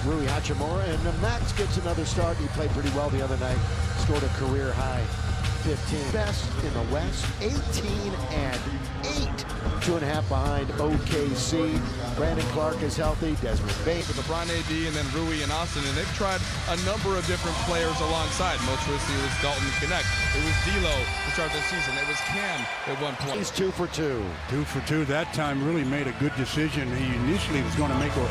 Rui Hachimura, and Max gets another start. He played pretty well the other night, scored a career high 15. Best in the West, 18-8, 2.5 behind OKC. Brandon Clark is healthy. Desmond Bain. With LeBron, AD, and then Rui and Austin, and they've tried a number of different players alongside. Most recently it was Dalton Connect. It was D'Lo to start the season. It was Cam at one point. He's 2 for 2. 2 for 2 that time. Really made a good decision. He initially was going to make a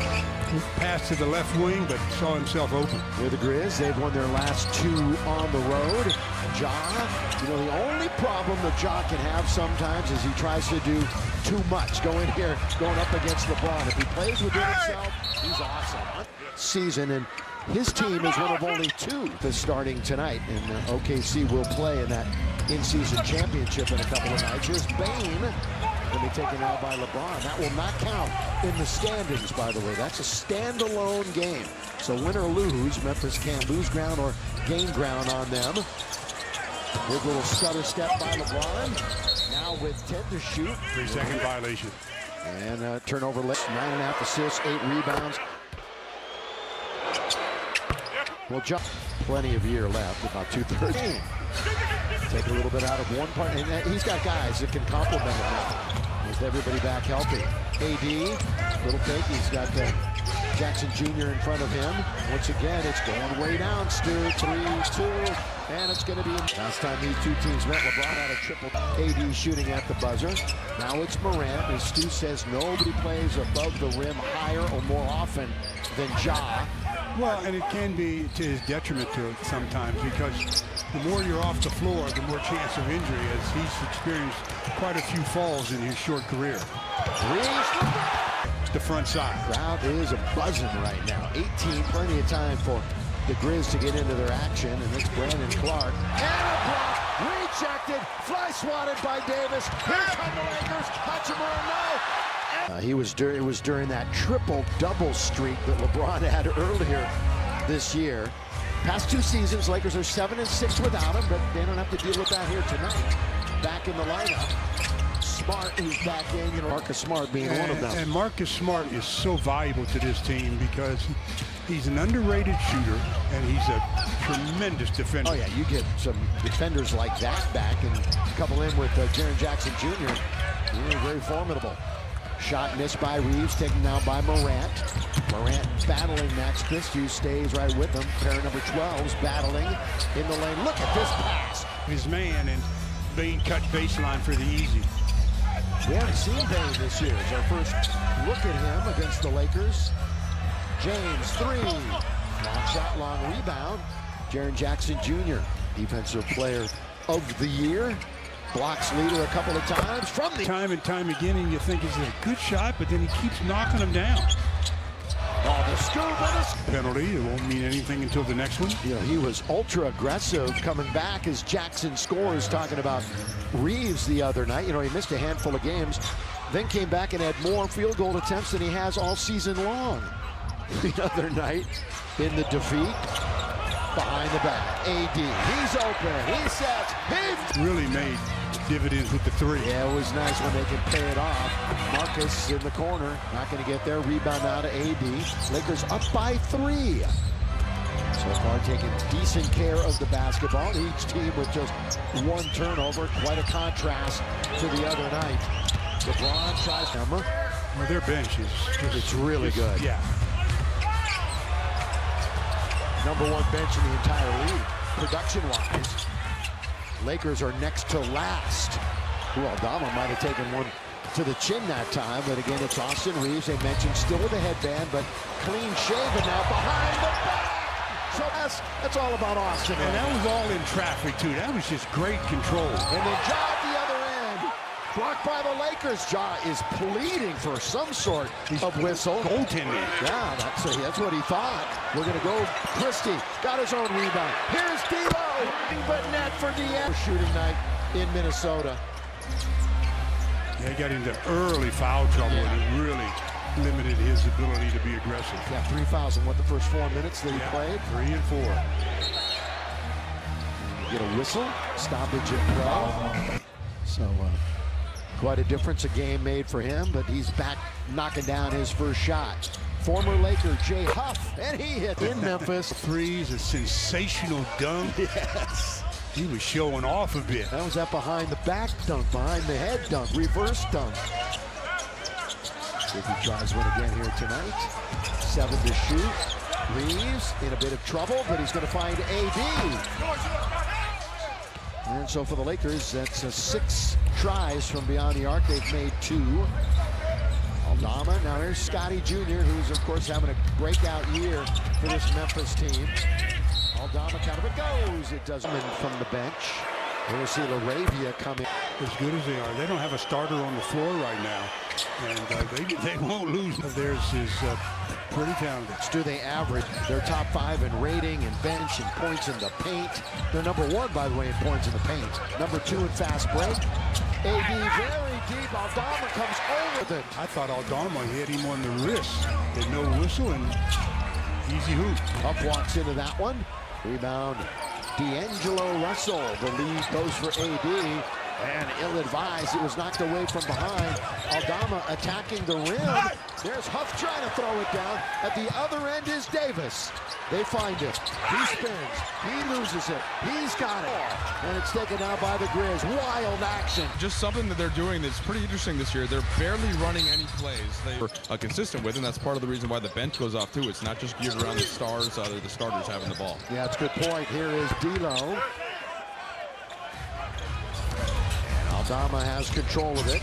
pass to the left wing, but saw himself open. They're the Grizz. They've won their last 2 on the road. Ja, you know, the only problem that Ja can have sometimes is he tries to do too much. Go in here, going up against LeBron. If he plays within himself, he's awesome. Season, and his team is one of only 2 that's starting tonight. And OKC will play in that in-season championship in a couple of nights. Here's Bain. Going to be taken out by LeBron. That will not count in the standings, by the way. That's a standalone game. So win or lose, Memphis can't lose ground or gain ground on them. Big little stutter step by LeBron. Now with 10 to shoot. 3-second violation. And turnover list, 9.5 assists, 8 rebounds. Well, John, plenty of year left, about 2/3. Take a little bit out of one part, and he's got guys that can complement him with everybody back healthy. AD, little fake, he's got Jackson Jr. in front of him. Once again, it's going way down. Stu, 3-2, and it's going to be. Last time these 2 teams met, LeBron had a triple. AD shooting at the buzzer. Now it's Morant, as Stu says, nobody plays above the rim higher or more often than Ja. Well, and it can be to his detriment to sometimes, because the more you're off the floor, the more chance of injury, as he's experienced quite a few falls in his short career. The front side. Crowd is buzzing right now. 18, plenty of time for the Grizz to get into their action, and it's Brandon Clark. And a block, rejected, fly swatted by Davis. Here come the Lakers. Hachimura, no. It was during that triple-double streak that LeBron had earlier this year. Past 2 seasons, Lakers are 7-6 without him, but they don't have to deal with that here tonight. Back in the lineup. Smart is back in, you know, Marcus Smart being one of them. And Marcus Smart is so valuable to this team because he's an underrated shooter, and he's a tremendous defender. Oh, yeah, you get some defenders like that back and couple in with Jaren Jackson Jr. Really very formidable. Shot missed by Reeves, taken down by Morant. Morant battling Max Christie, stays right with him. Pair number 12's battling in the lane. Look at this pass. His man, and Bain cut baseline for the easy. We haven't seen Bain this year. It's our first look at him against the Lakers. James, 3. Long shot, long rebound. Jaren Jackson Jr., Defensive Player of the Year. Blocks leader a couple of times from the time and time again, and you think it's a good shot, but then he keeps knocking them down. Oh, the scoop. Penalty. It won't mean anything until the next one. You know, he was ultra aggressive coming back as Jackson scores, talking about Reeves the other night. You know, he missed a handful of games, then came back and had more field goal attempts than he has all season long. The other night in the defeat, behind the back, AD, he's open, he sets, he really made dividends with the 3. Yeah, it was nice when they can pay it off. Marcus in the corner, not going to get there. Rebound out of AD. Lakers up by 3. So far taking decent care of the basketball. Each team with just 1 turnover. Quite a contrast to the other night. LeBron tries number. Well, their bench is it's really good. Yeah. Number 1 bench in the entire league, production-wise. Lakers are next to last. Ooh, Aldama might have taken one to the chin that time, but again, it's Austin Reeves. They mentioned still with a headband, but clean shaven now behind the back. So that's all about Austin. And that was all in traffic, too. That was just great control. And then Ja at the other end. Blocked by the Lakers. Ja is pleading for some sort of whistle. Goaltending. Yeah, that's what he thought. We're going to go. Christie got his own rebound. Here's D'Lo. But net for the end. Shooting night in Minnesota. Yeah, he got into early foul trouble, and it really limited his ability to be aggressive. Yeah, 3 fouls in the first 4 minutes that he played? 3 and 4. Get a whistle. Stoppage in play. So, quite a difference a game made for him, but he's back knocking down his first shot. Former Laker Jay Huff, and he hit in Memphis. Threes, a sensational dunk. Yes. He was showing off a bit. That was that behind the back dunk, behind the head dunk, reverse dunk. See if he tries one again here tonight. 7 to shoot. Reeves in a bit of trouble, but he's going to find AD. And so for the Lakers, that's 6 tries from beyond the arc. They've made 2. Aldama, now here's Scotty Jr., who's of course having a breakout year for this Memphis team. Aldama kind of it goes. It does from the bench. We're going to see LaRavia come in. As good as they are, they don't have a starter on the floor right now, and they won't lose. Theirs is pretty talented. Do they average? They're top 5 in rating and bench and points in the paint. They're number 1, by the way, in points in the paint. Number 2 in fast break. AD very deep. Aldama comes over it. I thought Aldama hit him on the wrist. There's no whistle and easy hoop. Up walks into that one. Rebound. D'Angelo Russell. The lead goes for AD. And ill-advised. It was knocked away from behind. Aldama attacking the rim. There's Huff trying to throw it down. At the other end is Davis. They find it. He spins. He loses it. He's got it. And it's taken out by the Grizz. Wild action. Just something that they're doing that's pretty interesting this year. They're barely running any plays they were consistent with, and that's part of the reason why the bench goes off too. It's not just geared around the stars, the starters having the ball. Yeah, it's a good point. Here is D'Lo. Aldama has control of it.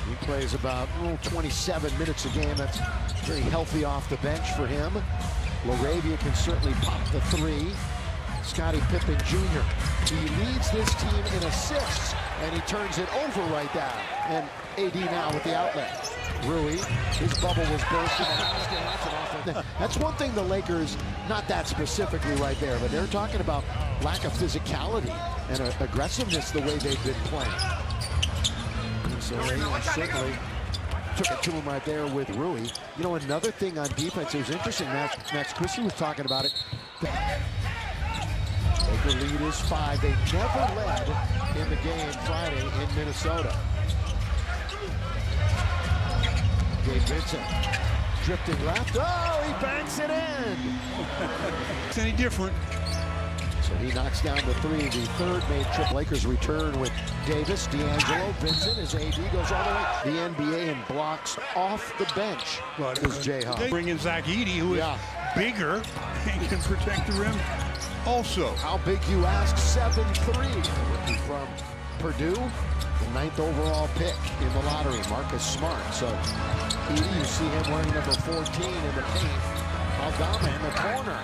He plays about 27 minutes a game. That's very healthy off the bench for him. LaRavia can certainly pop the 3. Scottie Pippen Jr. He leads this team in assists, and he turns it over right down. And AD now with the outlet. Rui, his bubble was bursting. That's one thing the Lakers, not that specifically right there, but they're talking about lack of physicality and aggressiveness the way they've been playing. So they certainly took it to him right there with Rui. You know, another thing on defense, it was interesting, Max Christie was talking about it. Laker lead is 5. They never led in the game Friday in Minnesota. Gabe Vincent drifting left. Oh, he banks it in. It's any different. So he knocks down the 3. The third made trip. Lakers return with Davis, D'Angelo, Vincent as AD goes all the way. The NBA and blocks off the bench. But is Jay Huff. Bring in Zach Edey, who is bigger and can protect the rim also. How big, you ask? 7'3". From Purdue, the 9th overall pick in the lottery, Marcus Smart. So Edey, you see him wearing number 14 in the paint. Aldama in the corner.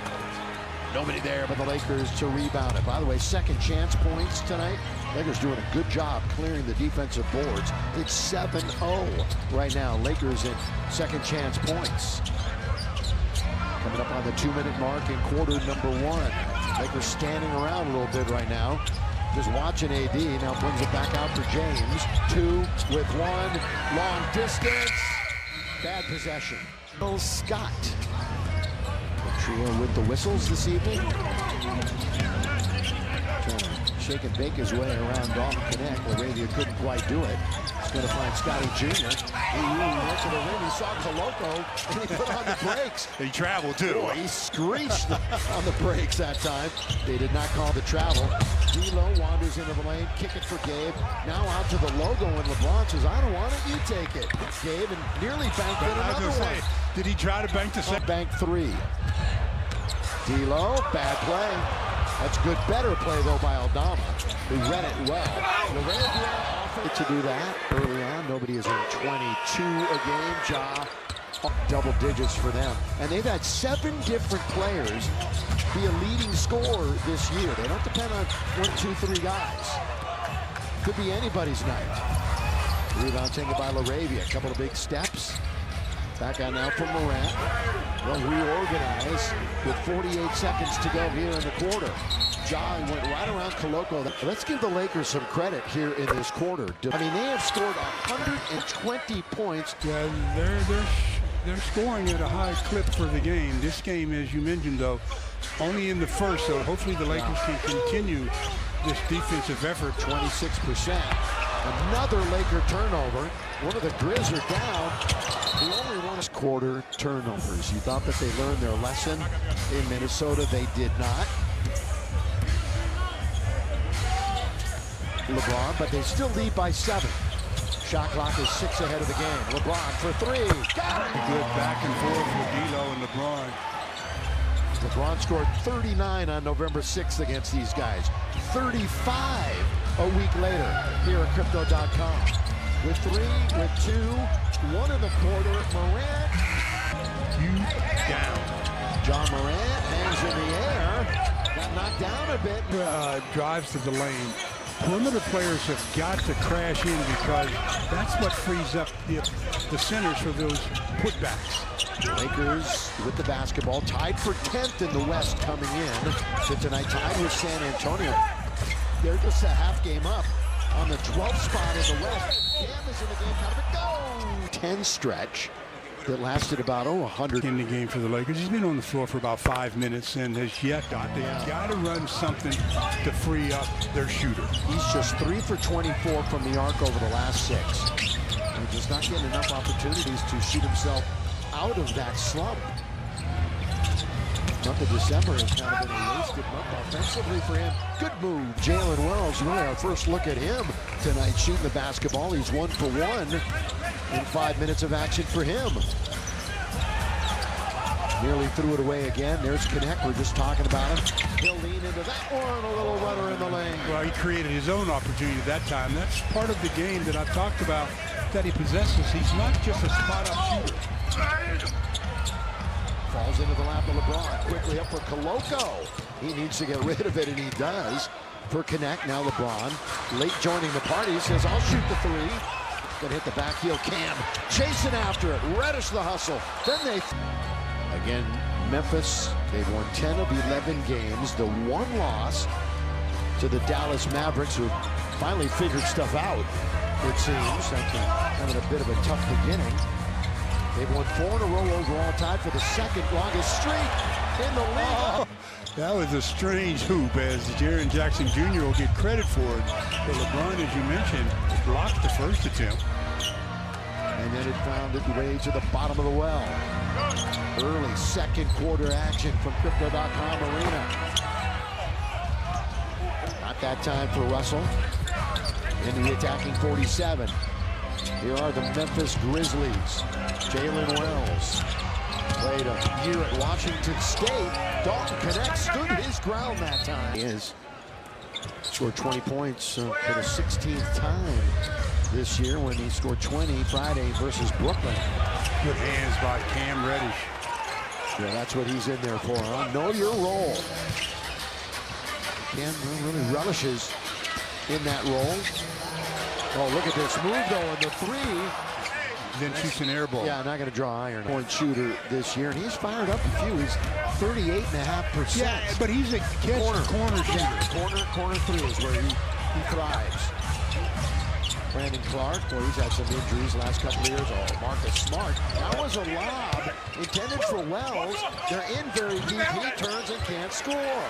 Nobody there but the Lakers to rebound it. By the way, second chance points tonight. Lakers doing a good job clearing the defensive boards. It's 7-0 right now. Lakers in second chance points. Coming up on the 2-minute mark in quarter number 1. Lakers standing around a little bit right now. Just watching AD. Now brings it back out for James. 2 with 1. Long distance. Bad possession. Bill Scott. Trio with the whistles this evening. Trying to shake and bake his way around Dalton Connect. LaRavia couldn't quite do it. He's going to find Scotty Jr. He went to the rim. He saw Koloko, and he put on the brakes. He traveled too. Boy, he screeched on the brakes that time. They did not call the travel. D'Lo wanders into the lane. Kick it for Gabe. Now out to the logo, and LeBron says, "I don't want it. You take it." Gabe, and nearly banked in another one. Did he try to bank the second? Bank 3. D'Lo, bad play. That's good, better play though by Aldama, who read it well. LaRavia to do that early on. Nobody is in 22 a game. Ja, double digits for them, and they've had 7 different players be a leading scorer this year. They don't depend on 1, 2, 3 guys. Could be anybody's night. Rebound taken by LaRavia. A couple of big steps. Back on now from Morant. They'll reorganize with 48 seconds to go here in the quarter. Ja went right around Koloko. Let's give the Lakers some credit here in this quarter. I mean, they have scored 120 points. Yeah, they're scoring at a high clip for the game. This game, as you mentioned, though, only in the first, so hopefully the Lakers can continue this defensive effort. 26%. Another Laker turnover. One of the Grizz are down. The only one is quarter turnovers. You thought that they learned their lesson in Minnesota. They did not. LeBron, but they still lead by 7. Shot clock is 6 ahead of the game. LeBron for 3. Got it! Good back and forth with D'Lo and LeBron. LeBron scored 39 on November 6th against these guys. 35 a week later here at Crypto.com. With 3, with 2, 1 in the quarter. Morant. Down. John Morant hands in the air. Got knocked down a bit. Drives to the lane. Perimeter players have got to crash in because that's what frees up the centers for those putbacks. Lakers with the basketball, tied for 10th in the West coming in to tonight, tied with San Antonio. They're just a half game up on the 12th spot in the West. Cam is in the game, kind of a go! 10 stretch that lasted about 100 in the game for the Lakers. He's been on the floor for about 5 minutes and has yet they've got to run something to free up their shooter. He's just 3 for 24 from the arc over the last 6. He's just not getting enough opportunities to shoot himself out of that slump. Month of December has kind of been a wasted month offensively for him. Good move, Jalen Wells. Really our first look at him tonight shooting the basketball. He's 1 for 1 in 5 minutes of action for him. Nearly threw it away again. There's Connect. We're just talking about him. He'll lean into that one. A little runner in the lane. Well, he created his own opportunity that time. That's part of the game that I've talked about that he possesses. He's not just a spot-up shooter. Falls into the lap of LeBron. Quickly up for Koloko. He needs to get rid of it, and he does. For Connect, now LeBron. Late joining the party. Says, I'll shoot the 3. Gonna hit the back heel. Cam chasing after it. Reddish the hustle. Then they... Again, Memphis, they've won 10 of 11 games. The one loss to the Dallas Mavericks, who finally figured stuff out, it seems, after having a bit of a tough beginning. They've won 4 in a row overall, tied for the second longest streak in the league. That was a strange hoop, as Jaren Jackson Jr. will get credit for it. But LeBron, as you mentioned, blocked the first attempt. And then it found its way to the bottom of the well. Early second quarter action from Crypto.com Arena. Not that time for Russell. In the attacking 47. Here are the Memphis Grizzlies. Jalen Wells played a year at Washington State. Dalton Connect stood his ground that time. He is scored 20 points for the 16th time this year when he scored 20 Friday versus Brooklyn. Good hands by Cam Reddish. Yeah, that's what he's in there for, huh? Know your role. Cam really relishes in that role. Oh, look at this move, though, and the 3. Then shoots an air ball. Yeah, not going to draw iron. Point shooter this year, and he's fired up a few. He's 38.5%. Yeah, but he's a corner shooter. Yeah, corner 3 is where he thrives. Brandon Clark, boy, he's had some injuries the last couple of years. Oh, Marcus Smart. That was a lob intended for Wells. They're in very deep. He turns and can't score.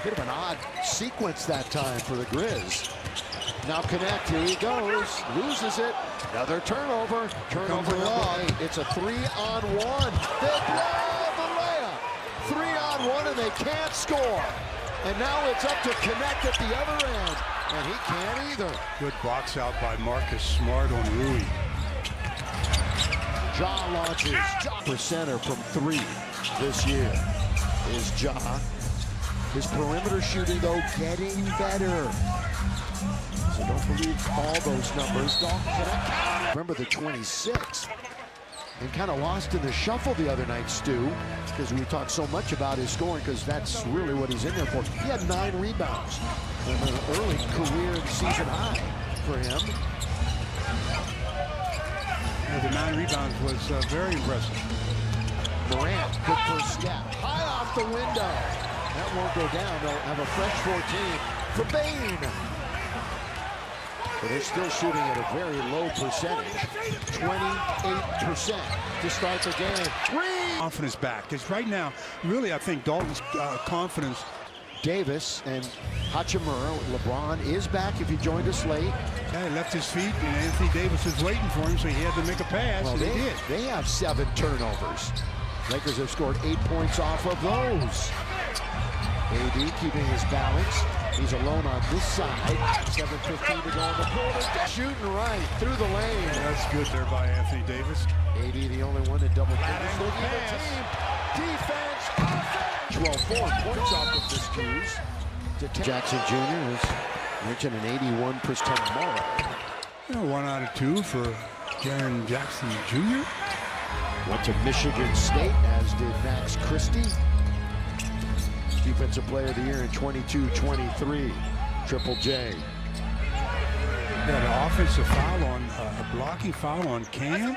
Bit of an odd sequence that time for the Grizz. Now Connect, here he goes. Loses it. Another turnover. Turnover number 8. It's a 3-on-1. They blow the layup. 3-on-1, and they can't score. And now it's up to Connect at the other end. And he can't either. Good box out by Marcus Smart on Rui. Ja launches. For center from 3 this year is Ja. His perimeter shooting, though, getting better. So don't believe all those numbers. Dalton Connect. Remember the 26th. And kind of lost in the shuffle the other night, Stu, because we talked so much about his scoring, because that's really what he's in there for. He had 9 rebounds. An early career season high for him. Yeah, the 9 rebounds was very impressive. Morant, good first step. High off the window. That won't go down. They'll have a fresh 14 for Bane. But they're still shooting at a very low percentage. 28% to start the game. Confidence back. Because right now, really, I think Dalton's confidence Davis and Hachimura. LeBron is back if he joined us late. Yeah, he left his feet, and Anthony Davis was waiting for him, so he had to make a pass, Well, and he did. They have 7 turnovers. Lakers have scored 8 points off of those. AD keeping his balance. He's alone on this side. 7:15 to go in the quarter. Shooting right through the lane. That's good there by Anthony Davis. AD the only one in double figures. angle Looking at the team. Defense. Offense. 12 points off of this twos. To Jackson Jr. is reaching an 81% mark. 1 out of 2 for Jaren Jackson Jr. Went to Michigan State, as did Max Christie. Defensive Player of the Year in 22-23. Triple J. Got an offensive foul on, a blocking foul on Cam.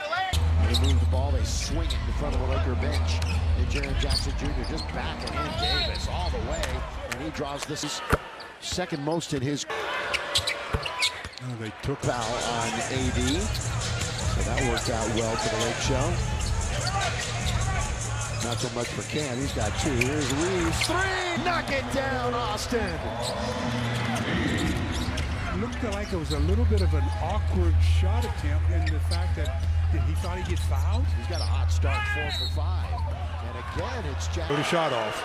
They move the ball, they swing it in front of the Laker bench. And Jaren Jackson Jr. just backing in Davis all the way. And he draws this is second most in his They took foul on AD. So that worked out well for the Lake Show. Not so much for Cam. He's got 2. Here's Reeves. 3! Knock it down, Austin. Looked like it was a little bit of an awkward shot attempt in the fact that he thought he'd get fouled. He's got a hot start, 4 for 5. And again, it's Jack. Put a shot off.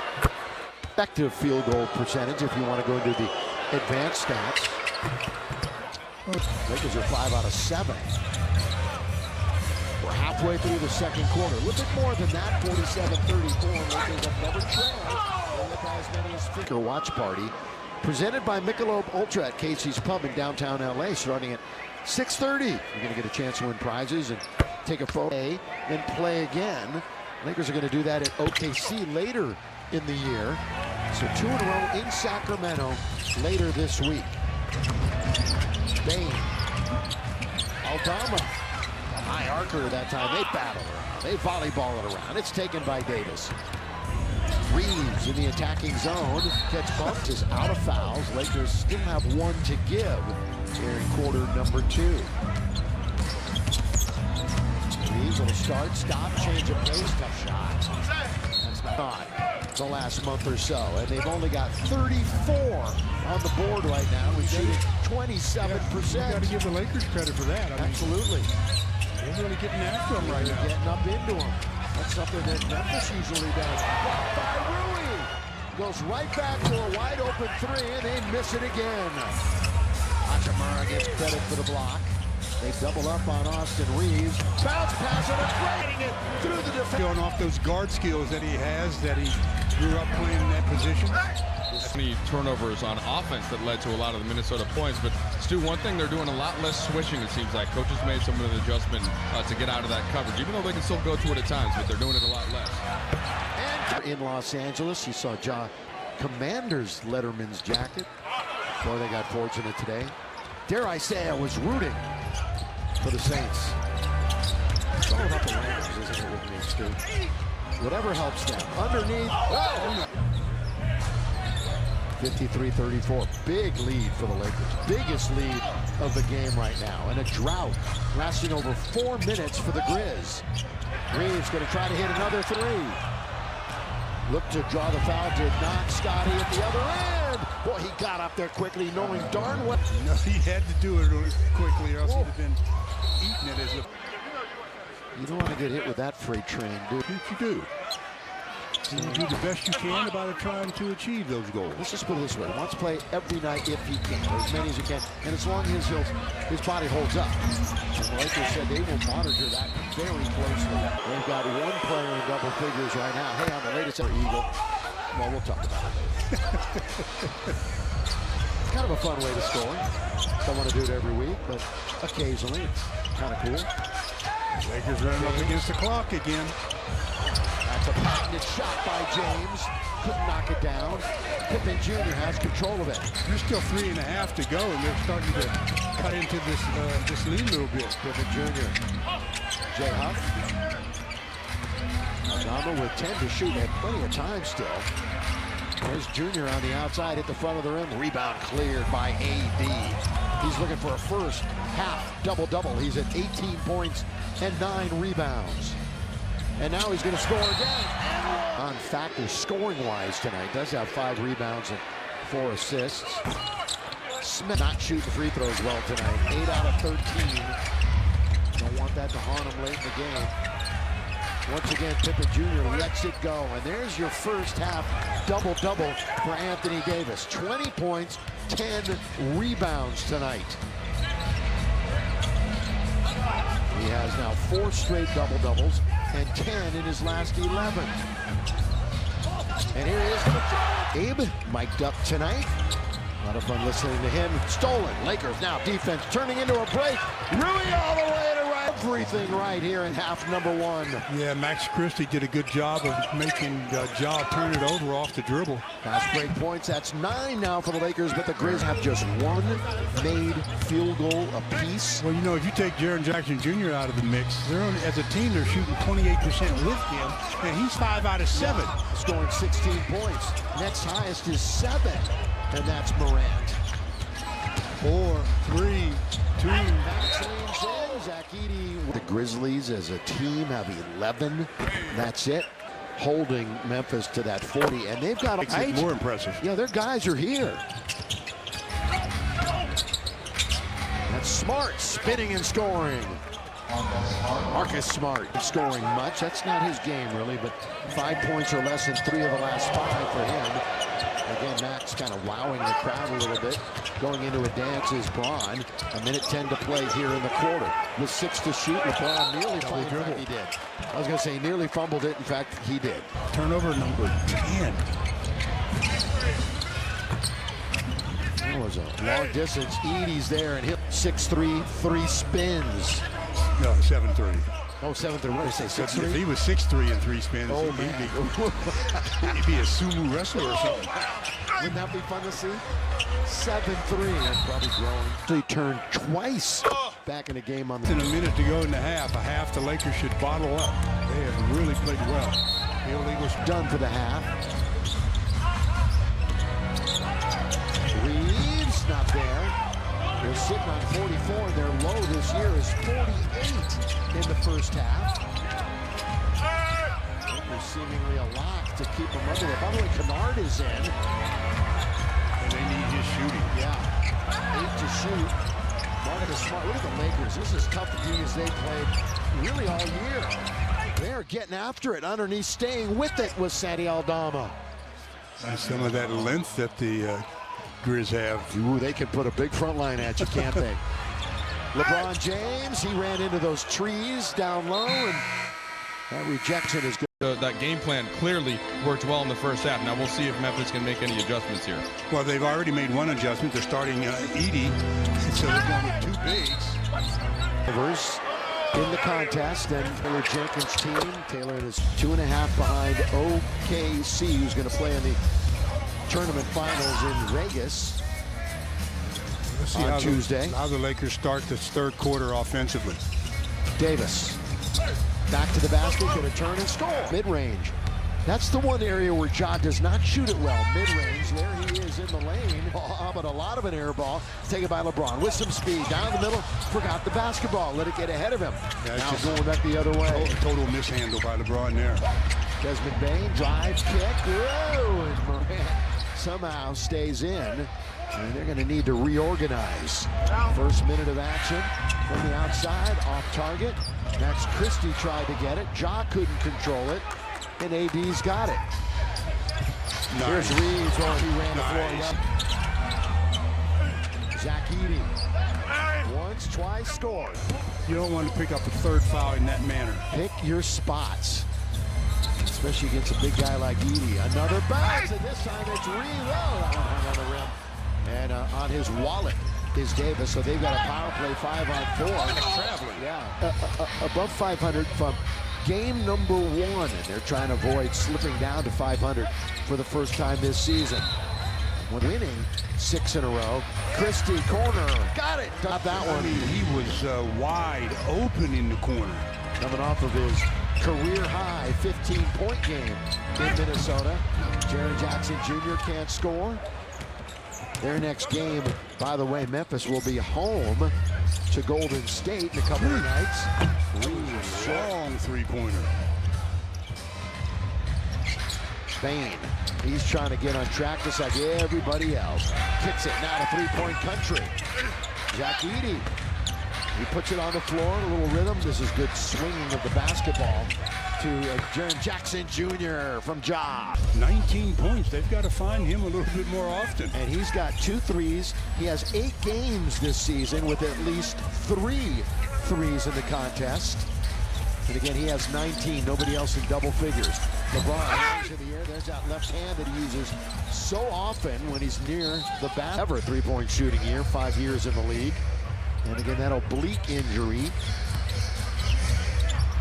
Effective field goal percentage if you want to go into the advanced stats. Lakers are 5 out of 7. We're halfway through the second quarter. A little bit more than that, 47-34. Lakers have never trailed with as many as 50. Watch party presented by Michelob Ultra at Casey's Pub in downtown LA, starting at 6:30. You're going to get a chance to win prizes and take a photo and play again. Lakers are going to do that at OKC later in the year. So 2 in a row in Sacramento later this week. Bain. Aldama. High archer that time. They battle around. They volleyball it around. It's taken by Davis. Reeves in the attacking zone. Gets bumped, is out of fouls. Lakers still have 1 to give here in quarter number 2. Reeves will start, stop, change of pace. Tough shot. That's not the last month or so. And they've only got 34 on the board right now. We're shooting 27%. You got to give the Lakers credit for that. Absolutely. They're really getting after him right now. Getting up into him. That's something that Memphis usually does. Blocked by Rui. Goes right back for a wide open 3, and they miss it again. Hachimura gets credit for the block. They double up on Austin Reeves. Bounce pass and a breaking it through the defense. Showing off those guard skills that he has, that he grew up playing in that position. Many turnovers on offense that led to a lot of the Minnesota points. But Stu, one thing, they're doing a lot less switching, it seems like. Coaches made some of the adjustment to get out of that coverage, even though they can still go to it at times, but they're doing it a lot less. And in Los Angeles, you saw Commander's Letterman's jacket. Boy, they got fortunate today. Dare I say I was rooting for the Saints. It's all about the Lakers, isn't it, with me, Stu? Whatever helps them. Underneath. Oh! 53-34. Big lead for the Lakers. Biggest lead of the game right now. And a drought lasting over 4 minutes for the Grizz. Reeves going to try to hit another 3. Look to draw the foul, did not. Scotty at the other end. Boy, he got up there quickly, knowing darn well. No, he had to do it quickly, or else he'd have been eating it as a... You don't want to get hit with that freight train, do you? What you do? You do the best you can about trying to achieve those goals. Let's just put it this way. He wants to play every night if he can, or as many as he can. And as long as his body holds up. And the Lakers said they will monitor that very closely. They've got 1 player in double figures right now. Hey, on the latest Eagle. Well, we'll talk about it later. It's kind of a fun way to score. Don't want to do it every week, but occasionally it's kind of cool. Lakers running up against the clock again. That's a patented shot by James. Couldn't knock it down. Pippen Jr. has control of it. There's still 3.5 to go, and they're starting to cut into this lead a little bit. Pippen Jr. Jay Huff. Aldama with 10 to shoot. They have plenty of time still. There's Jr. on the outside at the front of the rim. Rebound cleared by AD. He's looking for a first half double-double. He's at 18 points and 9 rebounds. And now he's going to score again. On factor scoring-wise tonight. Does have 5 rebounds and 4 assists. Smith not shooting free throws well tonight. 8 out of 13. Don't want that to haunt him late in the game. Once again, Pippen Jr. lets it go. And there's your first half double-double for Anthony Davis. 20 points, 10 rebounds tonight. He has now 4 straight double-doubles and 10 in his last 11. And here he is. Abe mic'd up tonight. A lot of fun listening to him. Stolen. Lakers now defense turning into a break. Rui all the way to right. Everything right here in half number 1. Yeah, Max Christie did a good job of making Ja turn it over off the dribble. Fast break points. That's 9 now for the Lakers, but the Grizz have just 1 made field goal apiece. Well, you know, if you take Jaren Jackson Jr. out of the mix, as a team, they're shooting 28% with him, and he's 5 out of 7. Scoring 16 points. Next highest is 7, and that's Morant. 4, 3, 2. The Grizzlies as a team have 11. That's it. Holding Memphis to that 40, and they've got Makes it more impressive. Yeah, their guys are here. That's Smart spinning and scoring. Marcus Smart scoring much. That's not his game really, but 5 points or less in 3 of the last 5 for him. Again, Max kind of wowing the crowd a little bit. Going into a dance is Braun. 1:10 to play here in the quarter. With 6 to shoot, LeBron nearly fumbled it. He did. I was going to say nearly fumbled it. In fact, he did. Turnover number 10. That was a long distance. Edie's there and hit 6'3", 3 spins. No, 7-3. Oh, 7'3". What did I say? 6'3"? If he was 6'3" and 3 spins, Oh, he'd man. be a sumo wrestler or something. Wouldn't that be fun to see? 7'3". That's probably growing. So he turned twice back in the game on the... In a minute to go in the half. A half the Lakers should bottle up. They have really played well. The illegals done for the half. Reeves not there. They're sitting on 44, and their low this year is 48 in the first half. There's seemingly a lock to keep them under there. By the way, Kennard is in. And they need his shooting. Yeah, 8 to shoot. Marcus Smart. Look at the Lakers. This is as tough a team as they played really all year. They're getting after it underneath, staying with it with Santi Aldama. And some of that length that the Grizz have. Ooh, they can put a big front line at you, can't they? LeBron James, he ran into those trees down low, and that rejection is good. That game plan clearly worked well in the first half. Now we'll see if Memphis can make any adjustments here. Well, they've already made one adjustment. They're starting Edie, so they're going with 2 bigs. Rivers in the contest, and Taylor Jenkins' team. Taylor is 2.5 behind OKC, who's going to play in the tournament finals in Vegas on Tuesday. How the Lakers start this third quarter offensively. Davis back to the basket, going to turn and score. Mid-range. That's the one area where Ja does not shoot it well. Mid-range, there he is in the lane. Oh, but a lot of an air ball taken by LeBron with some speed. Down the middle, forgot the basketball. Let it get ahead of him. Yeah, now just going back the other way. Total mishandle by LeBron there. Desmond Bain, drive, kick. Whoa, and Morant somehow stays in. And they're going to need to reorganize. First minute of action from the outside, off target. Max Christie tried to get it. Ja couldn't control it. And AD's got it. Nice. Here's Reeves. Oh, he ran the floor. Yep. Zach Edey. Once, twice, scored. You don't want to pick up a third foul in that manner. Pick your spots. Especially against a big guy like Edey. Another bounce, and this time it's Reeves. Oh, that one hung on the rim. And on his wallet is Davis, so they've got a power play 5-on-4. Traveling. Yeah, above 500 from game number 1, and they're trying to avoid slipping down to 500 for the first time this season. Winning 6 in a row. Christie, corner, got it. Got that one. He was wide open in the corner. Coming off of his career-high 15-point game in Minnesota. Jaren Jackson Jr. can't score. Their next game, by the way, Memphis will be home to Golden State in a couple of nights. Strong three-pointer. Bane, he's trying to get on track just like everybody else. Kicks it now to three-point country. Jack Edey, he puts it on the floor, a little rhythm. This is good swinging of the basketball to Jaren Jackson Jr. from Ja. 19 points. They've got to find him a little bit more often. And he's got 2 threes. He has 8 games this season with at least 3 threes in the contest. And again, he has 19. Nobody else in double figures. LeBron hands in the air. There's that left hand that he uses so often when he's near the basket. Ever three-point shooting year, 5 years in the league. And again, that oblique injury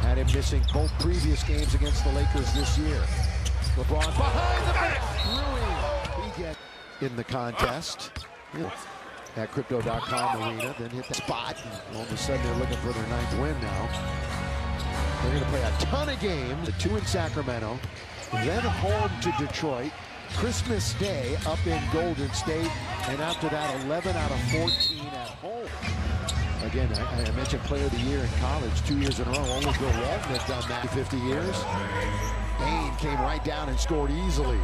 had him missing both previous games against the Lakers this year. LeBron behind the back. Rui, he gets in the contest. Yeah. At Crypto.com arena, then hit the spot. And all of a sudden, they're looking for their 9th win now. They're going to play a ton of games. The 2 in Sacramento, then home to Detroit. Christmas Day up in Golden State, and after that, 11 out of 14 at home. Again, I mentioned Player of the Year in college 2 years in a row. Only Bill Walton had done that in 50 years. Bane came right down and scored easily.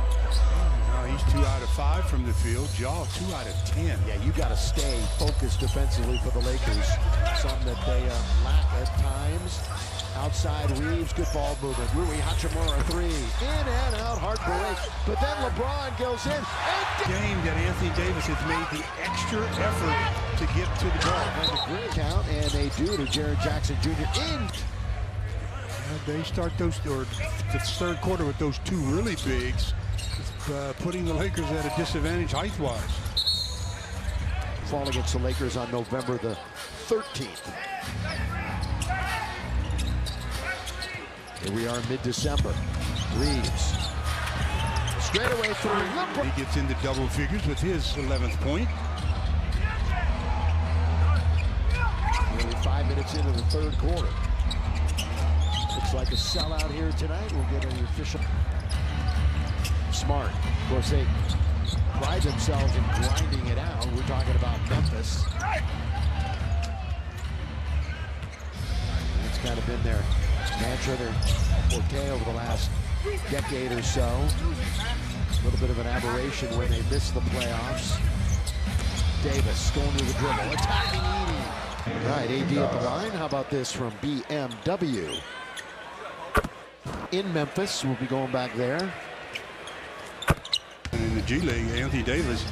He's 2 out of 5 from the field. Ja 2 out of 10. Yeah, you got to stay focused defensively for the Lakers. Something that they lack at times. Outside Reeves, good ball movement. Rui Hachimura 3, in and out, hard break. But then LeBron goes in. Game that Anthony Davis has made the extra effort to get to the ball. And the grid count, and they do to Jaren Jackson Jr. in. They start those, or the third quarter with those 2 really bigs, putting the Lakers at a disadvantage height-wise. Fall against the Lakers on November the 13th. Here we are in mid-December. Reeves. Straight away through. He gets into double figures with his 11th point. Nearly 5 minutes into the third quarter. Looks like a sellout here tonight. We'll get an official. Smart. Of course, they pride themselves in grinding it out. We're talking about Memphis. It's kind of been their mantra, their forte over the last decade or so. A little bit of an aberration when they missed the playoffs. Davis going to the dribble, attacking Edey. All right, AD at the line. How about this from BMW? In Memphis, we'll be going back there. And in the G League, Anthony Davis,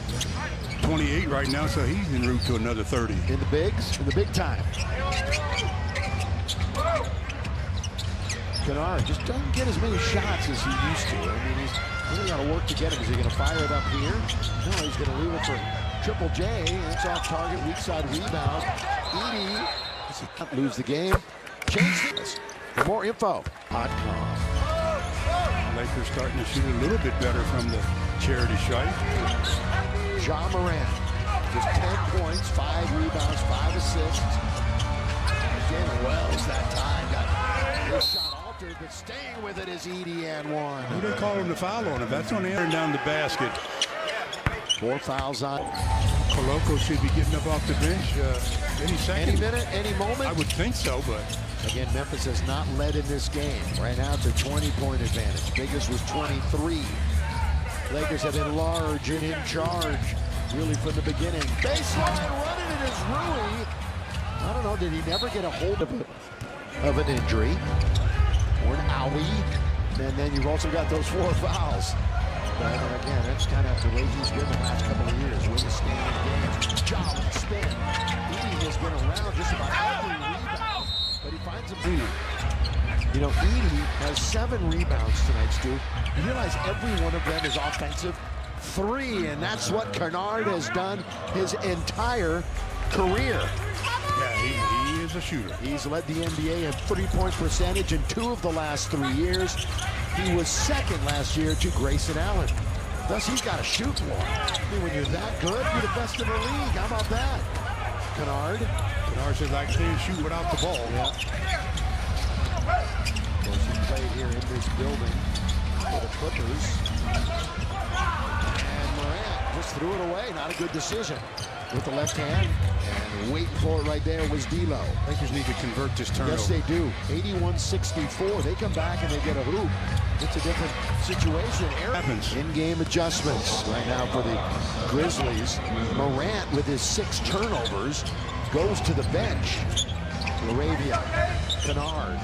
28 right now, so he's en route to another 30. In the bigs, in the big time. Kennard just doesn't get as many shots as he used to. I mean, he's really got to work to get him. Is he going to fire it up here? No, he's going to leave it for Triple J. It's off target, weak side rebound. Edey, does he not lose the game? Change this. For more info, Lakers starting to shoot a little bit better from the charity stripe. Ja Morant, just 10 points, 5 rebounds, 5 assists. Again, Wells that time got his shot altered, but staying with it is Edey and one. Who they call him to foul on him? That's on the end down the basket. 4 fouls on. Coloco should be getting up off the bench any second. Any minute, any moment? I would think so, but again, Memphis has not led in this game. Right now, it's a 20-point advantage. Biggest was 23. Lakers have been large and in charge, really from the beginning. Baseline running it is Rui. I don't know, did he never get a hold of an injury or an owie? And then you've also got those 4 fouls. But again, that's kind of the way he's been the last couple of years. With the standing games, Ja with spin. Edey has been around just about every rebound, but he finds a. You know, Edey has 7 rebounds tonight, Stu. You realize every one of them is offensive? 3, and that's what Kennard has done his entire career. yeah, he is a shooter. He's led the NBA in 3-point percentage in 2 of the last 3 years. He was second last year to Grayson Allen. Thus, he's got to shoot more. I mean, when you're that good, you're the best in the league. How about that? Kennard says, I can't shoot without the ball. Yeah. Of course, he played here in this building for the Clippers. And Morant just threw it away. Not a good decision. with the left hand. And waiting for it right there was D'Lo. Lakers need to convert this turnover. Yes, they do. 81-64. They come back and they get a hoop. It's a different situation. Happens. In-game adjustments right now for the Grizzlies. Morant with his 6 turnovers goes to the bench. Laravia, Kennard,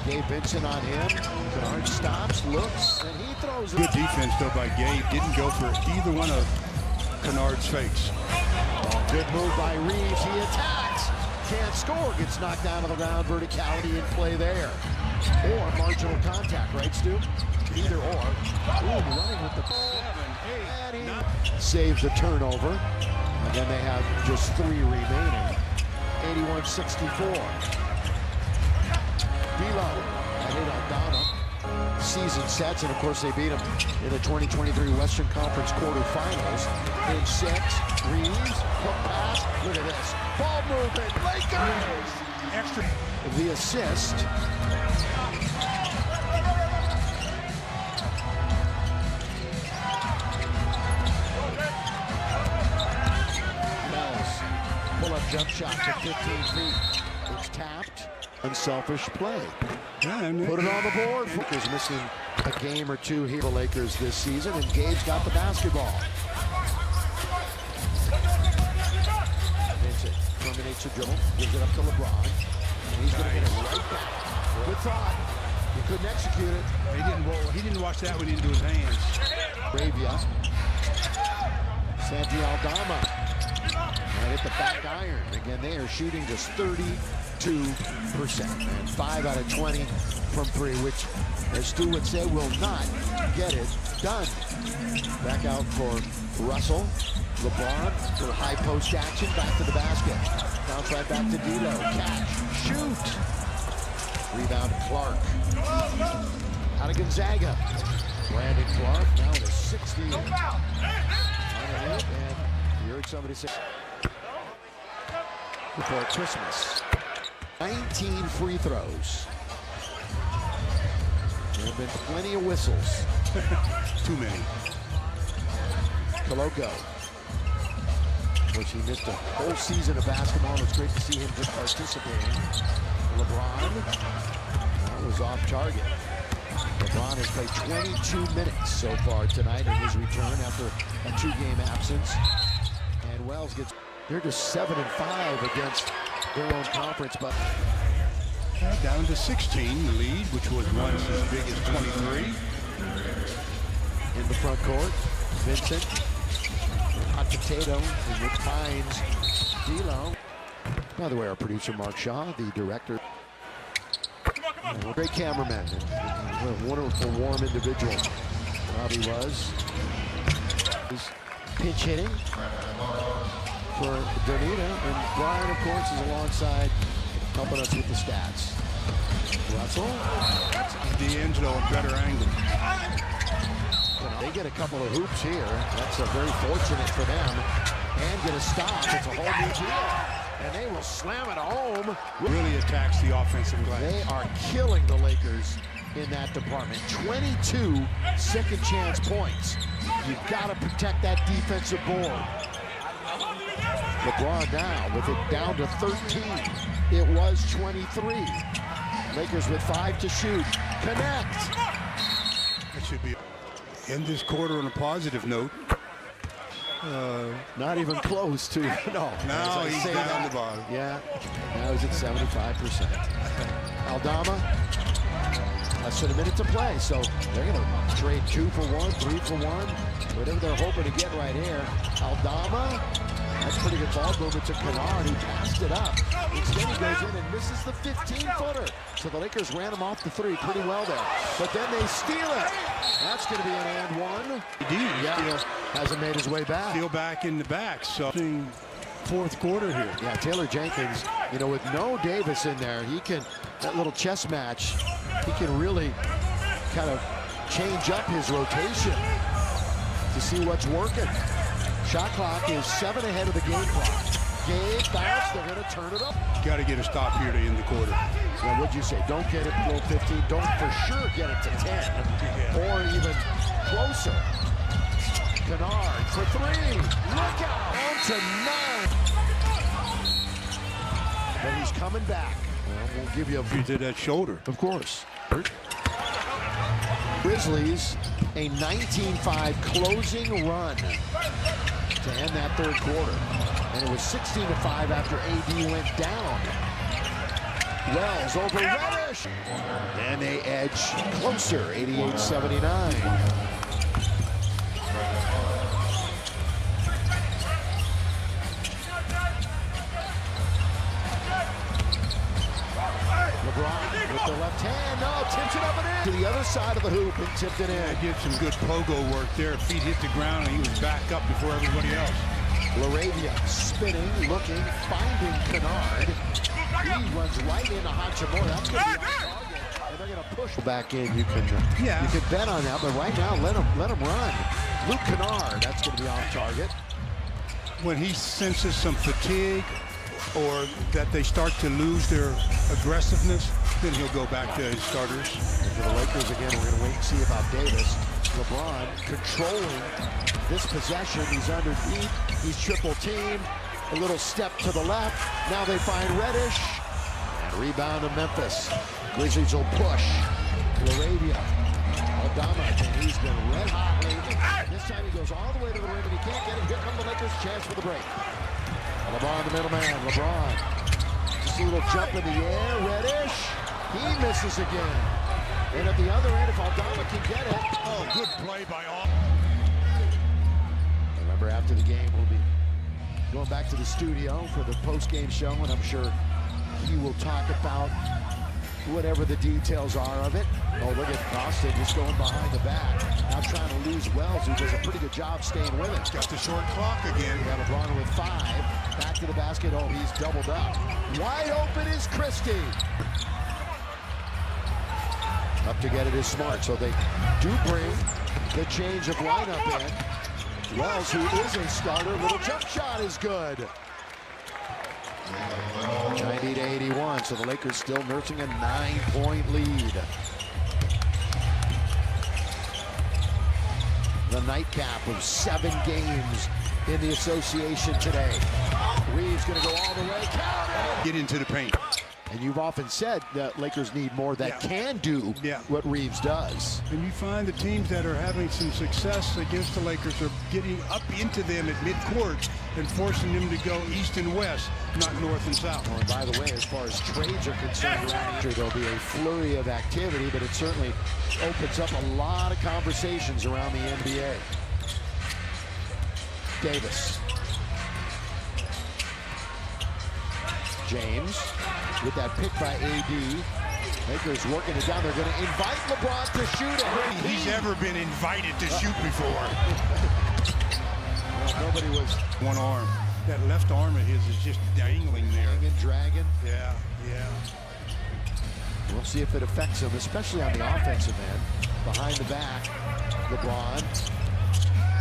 Gabe Vincent on him. Kennard stops, looks, and he throws it. Good defense though by Gabe. Didn't go for either one of Kennard's fakes. Good move by Reeves. He attacks. Can't score. Gets knocked down to the ground. Verticality in play there. Or marginal contact, right, Stu? Either or. Ooh, running with the 7, 8. Save the turnover. And then they have just 3 remaining. 81-64. D'Lo. I hit Aldana. Season sets, and of course they beat them in the 2023 Western Conference quarterfinals. In 6, Reeves, hook pass, look at this. Ball movement, Lakers! Extra. The assist. Bells, pull-up jump shot to 15 feet. It's tapped. Unselfish play. Put it on the board. Lakers missing a game or 2 here for the Lakers this season, and Gabe's got the basketball. Vincent terminates the dribble, gives it up to LeBron, and he's going to get it right back. Good thought. He couldn't execute it. He didn't watch that one into his hands. Arabia. Santi Aldama. Right at the back iron. Again, they are shooting just 32%. And 5 out of 20 from 3, which, as Stu would say, will not get it done. Back out for Russell. LeBron for high post action. Back to the basket. Bounce right back to D'Lo. Catch. Shoot. Rebound Clark. Out of Gonzaga. Brandon Clark now in his 6th year. And you heard somebody say before Christmas. 19 free throws. There have been plenty of whistles. Too many. Koloko, which he missed a whole season of basketball. It's great to see him just participating. LeBron, that was off target. LeBron has played 22 minutes so far tonight in his return after a 2-game absence. And Wells gets, they're just 7-5 against their own conference, but Down to 16, the lead, which was once as big as 23. In the front court, Vincent, hot potato, and Rick finds D'Lo. By the way, our producer Mark Shaw, the director, great cameraman, and a wonderful, warm individual. Robbie was. He's pinch hitting for Donita, and Brian, of course, is alongside, helping us with the stats. Russell. D'Angelo, a better angle. They get a couple of hoops here. That's very fortunate for them. And get a stop. It's a whole new deal. And they will slam it home. Really attacks the offensive glass. They are killing the Lakers in that department. 22 second chance points. You've got to protect that defensive board. LeBron now with it down to 13. It was 23. Lakers with 5 to shoot. Connect. That should be end this quarter on a positive note. Not even close to, no. Now he's down the bottom. Yeah, now he's at 75%. Aldama, less than a minute to play, so they're going to trade 2 for 1, 3 for 1, whatever they're hoping to get right here. Aldama, that's pretty good ball movement to Kennard, who passed it up. Instead he goes in and misses the 15-footer. So the Lakers ran him off the 3 pretty well there. But then they steal it. That's going to be an and 1. Yeah, hasn't made his way back. Still back in the back, so fourth quarter here. Yeah, Taylor Jenkins, you know, with no Davis in there, he can, that little chess match, he can really kind of change up his rotation to see what's working. Shot clock is 7 ahead of the game clock. Gabe bounce, they're going to turn it up. Got to get a stop here to end the quarter. So what'd you say? Don't get it below 15. Don't for sure get it to 10 or even closer. Kennard for 3. Look out! On to 9. But he's coming back. Well, we'll give you a He did that shoulder. Of course. Grizzlies, a 19-5 closing run to end that third quarter. And it was 16-5 after AD went down. Wells over Reddish. And they edge closer, 88-79. With the left hand, no, tips it up and in. To the other side of the hoop and tipped it in. He did some good pogo work there. Feet hit the ground and he was back up before everybody else. Laravia spinning, looking, finding Kennard. He runs right into Hachimura. That's going to be on target. And they're going to push back in. You can bet on that, but right now let him run. Luke Kennard, that's going to be off target. When he senses some fatigue or that they start to lose their aggressiveness, then he'll go back to his starters. And for the Lakers again, we're going to wait and see about Davis. LeBron controlling this possession. He's underneath. He's triple teamed. A little step to the left. Now they find Reddish. And rebound to Memphis. Grizzlies will push. Laravia. Aldama. And he's been red hot lately. This time he goes all the way to the rim and he can't get it. Here comes the Lakers. Chance for the break. LeBron, the middleman. LeBron. Just a little jump in the air. Reddish. He misses again. And at the other end, if Aldama can get it. Oh, good play by all. Remember, after the game, we'll be going back to the studio for the post-game show, and I'm sure he will talk about whatever the details are of it. Oh, look at Boston just going behind the back. Now trying to lose Wells, who does a pretty good job staying with it. Got the short clock again. We got LeBron with 5. Back to the basket. Oh, he's doubled up. Wide open is Christie. Up to get it is Smart, so they do bring the change of lineup in. Wells, who is a starter, little jump shot is good. 90-81, so the Lakers still nursing a 9-point lead. The nightcap of 7 games in the association today. Reeves gonna go all the way, count it! Get into the paint. And you've often said that Lakers need more that can do what Reeves does. And you find the teams that are having some success against the Lakers are getting up into them at midcourt and forcing them to go east and west, not north and south. Oh, and by the way, as far as trades are concerned around here, there'll be a flurry of activity, but it certainly opens up a lot of conversations around the NBA. Davis. James with that pick by AD. Lakers working it down. They're going to invite LeBron to shoot it. He's ever been invited to shoot before. Well, nobody was. One arm. That left arm of his is just dangling there. Dragging. Yeah. We'll see if it affects him, especially on the offensive end. Behind the back, LeBron.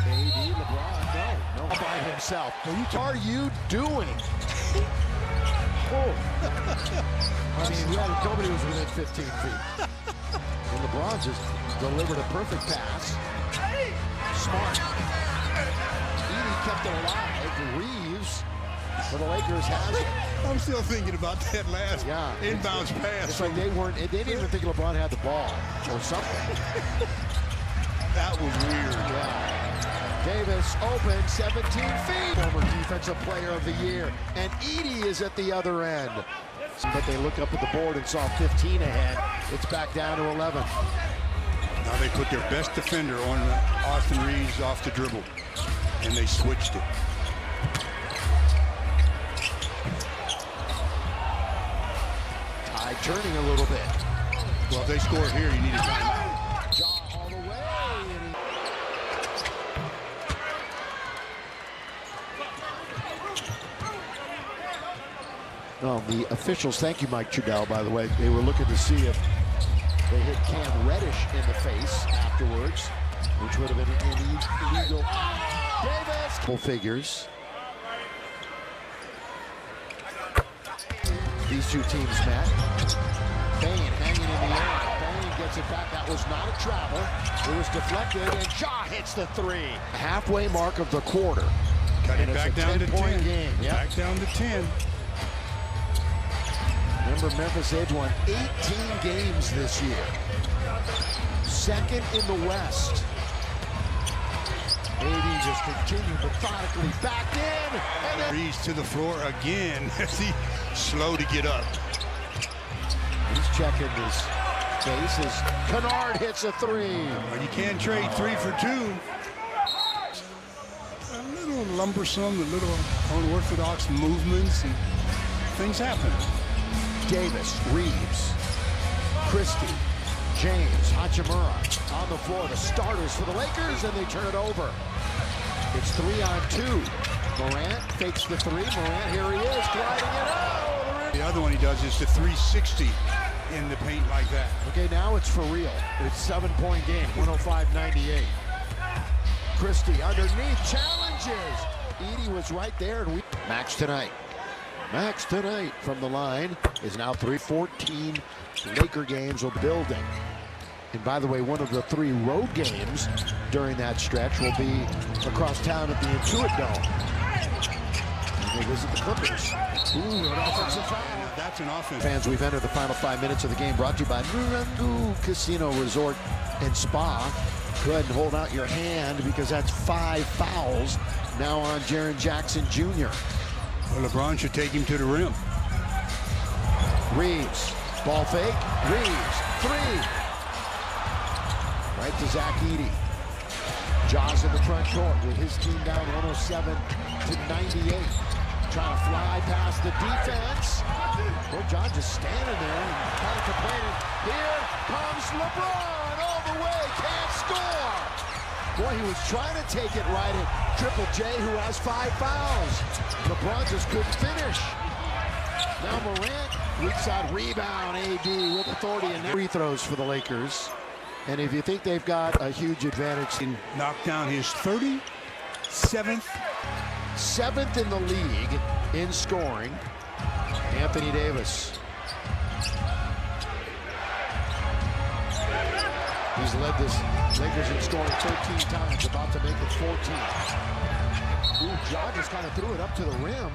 AD, LeBron, no by himself. What are you doing? Oh. I mean, nobody was within 15 feet. And LeBron just delivered a perfect pass. Smart. Edie kept it alive. Reeves for the Lakers has it. I'm still thinking about that last inbounds pass. It's like they didn't even think LeBron had the ball or something. That was weird. Yeah. Davis open, 17 feet. Former defensive player of the year. And Edie is at the other end. But they look up at the board and saw 15 ahead. It's back down to 11. Now they put their best defender on Austin Reeves off the dribble. And they switched it. Tide turning a little bit. Well, if they score here, you need a timeout. All the way. Well, the officials, thank you, Mike Trudell, by the way. They were looking to see if they hit Cam Reddish in the face afterwards, which would have been an illegal. Davis! Full figures. These two teams met. Bain hanging in the air. Bain gets it back. That was not a travel. It was deflected, and Ja hits the 3. Halfway mark of the quarter. Cut it back down to 10. Game. Yep. Back down to 10. Remember, Memphis Edge won 18 games this year. Second in the West. AD just continued methodically back in. And then Breeze to the floor again as he slow to get up. he's checking his faces. Kennard hits a three. Well, you can't trade 3 for 2. A little lumbersome, a little unorthodox movements, and things happen. Davis, Reeves, Christie, James, Hachimura on the floor. The starters for the Lakers, and they turn it over. It's 3-on-2. Morant fakes the three. Morant, here he is, gliding it out. The other one he does is the 360 in the paint like that. Okay, now it's for real. It's 7-point game, 105-98. Christie underneath, challenges. Edey was right there. And Max tonight. Max tonight from the line is now 3-14 Laker games are building. And by the way, one of the 3 road games during that stretch will be across town at the Intuit Dome. And they visit the Clippers. Ooh, an offensive foul. That's an offense. Fans, we've entered the final 5 minutes of the game, brought to you by Nurangu Casino Resort and Spa. Go ahead and hold out your hand because that's 5 fouls now on Jaren Jackson Jr. Well, LeBron should take him to the rim. Reeves, ball fake, Reeves, 3. Right to Zach Edey. Jaws in the front court with his team down 107-98. Trying to fly past the defense. Well, John just standing there and kind of complaining. Here comes LeBron all the way, can't score. Boy, he was trying to take it right at Triple J, who has 5 fouls. LeBron just couldn't finish. Now Morant reaches out, rebound, AD with authority, and free throws for the Lakers. And if you think they've got a huge advantage, And knocked down his 37th. 7th in the league in scoring, Anthony Davis. He's led this Lakers in scoring 13 times, about to make it 14. Ooh, John just kind of threw it up to the rim.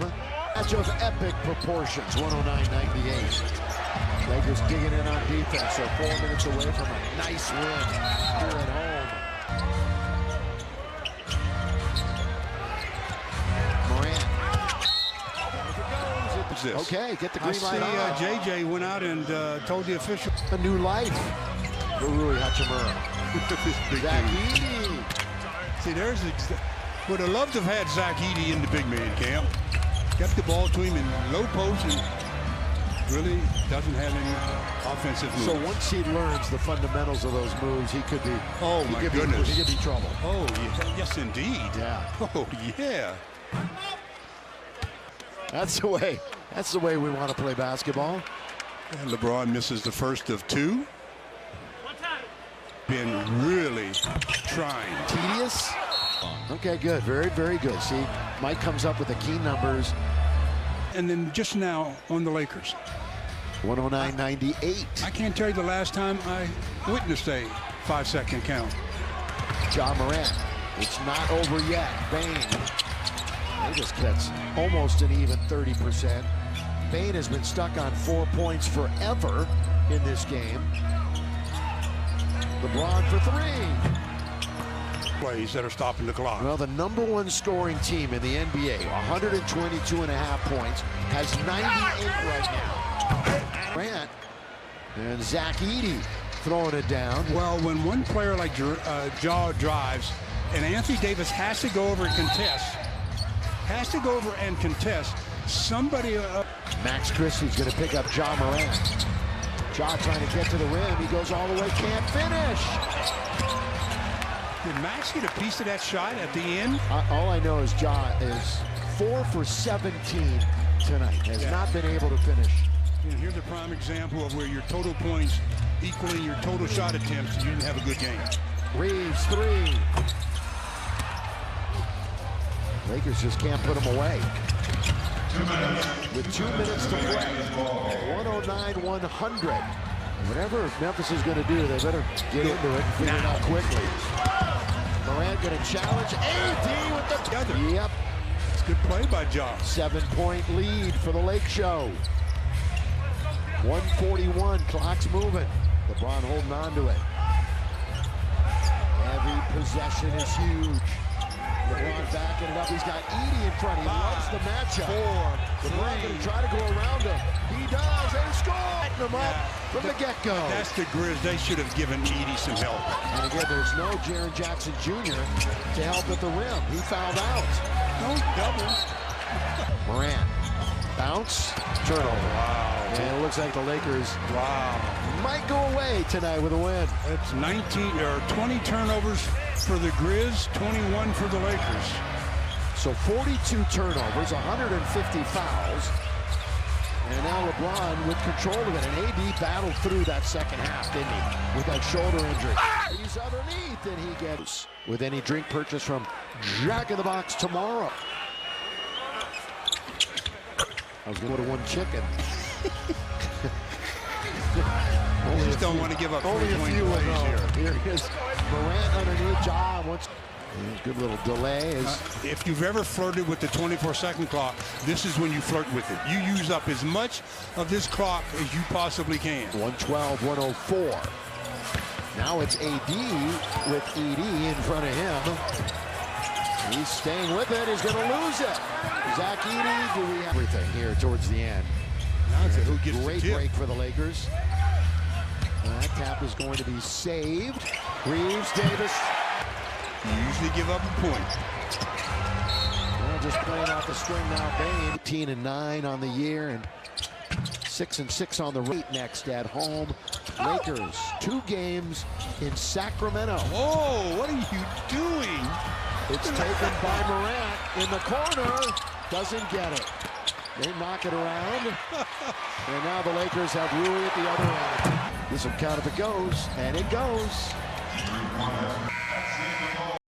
Match of epic proportions, 109-98. Lakers digging in on defense, so 4 minutes away from a nice win here at home. Morant. Okay, get the I green see light on. JJ went out and told the official. A new life for Rui Hachimura. Zach Edey. See, there's would have loved to have had Zach Edey in the big man camp. Kept the ball to him in low post and really doesn't have any offensive moves. So once he learns the fundamentals of those moves, he could be. Oh my goodness. He could be trouble. Oh yeah. Yes, indeed. Yeah. Oh yeah. That's the way. That's the way we want to play basketball. And LeBron misses the first of 2. Been really trying. Tedious. Okay, good. Very, very good. See, Mike comes up with the key numbers. And then just now on the Lakers. 109-98. I can't tell you the last time I witnessed a 5-second count. Ja Morant. It's not over yet. Bane. They just gets almost an even 30%. Bane has been stuck on 4 points forever in this game. LeBron for 3. Plays that are stopping the clock. Well, the #1 scoring team in the NBA, 122.5 points, has 98 right now. Grant and Zach Edey throwing it down. Well, when one player like Ja drives, and Anthony Davis has to go over and contest, somebody. Max Christie's going to pick up Ja Morant. Ja trying to get to the rim. He goes all the way, can't finish. Did Max get a piece of that shot at the end? All I know is Ja is 4 for 17 tonight. Has not been able to finish. You know, here's a prime example of where your total points equaling your total shot attempts, you didn't have a good game. Reeves 3. Lakers just can't put them away. With 2 minutes to play, 109-100. Whatever Memphis is going to do, they better get into it and figure it out quickly. Morant going to challenge AD with the other. Yep. Good play by Josh. 7-point lead for the Lake Show. 141, clock's moving. LeBron holding on to it. Every possession is huge. LeBron backing it up. He's got Edey in front. He loves the matchup. LeBron going to try to go around him. He does. They score. Setting him up from the get-go. That's the Grizz. They should have given Edey some help. And again, there's no Jaren Jackson Jr. to help at the rim. He fouled out. No double. Morant. Bounce. Turnover. Wow. And it looks like the Lakers might go away tonight with a win. It's 20 turnovers for the Grizz, 21 for the Lakers. So 42 turnovers, 150 fouls. And now LeBron with control of it. And AD battled through that second half, didn't he? With that shoulder injury. He's underneath, and he gets with any drink purchase from Jack in the Box tomorrow. I was going to won chicken. You just don't want to give up only a few of plays here. Here is Morant underneath. Ja wants good little delay. If you've ever flirted with the 24-second clock, this is when you flirt with it. You use up as much of this clock as you possibly can. 112, 104. Now it's AD with Edey in front of him. He's staying with it. He's going to lose it. Zach Edey, do we have everything here towards the end? Now it's a who gets great the tip. break for the Lakers. And that tap is going to be saved. Reeves, Davis. You usually give up a point. Well, just playing off the string now. Bane, 18-9 on the year and 6-6 on the rate next at home. Lakers, 2 games in Sacramento. Whoa, what are you doing? It's taken by Morant in the corner. Doesn't get it. They knock it around. And now the Lakers have Rui at the other end. This will count if it goes. And it goes.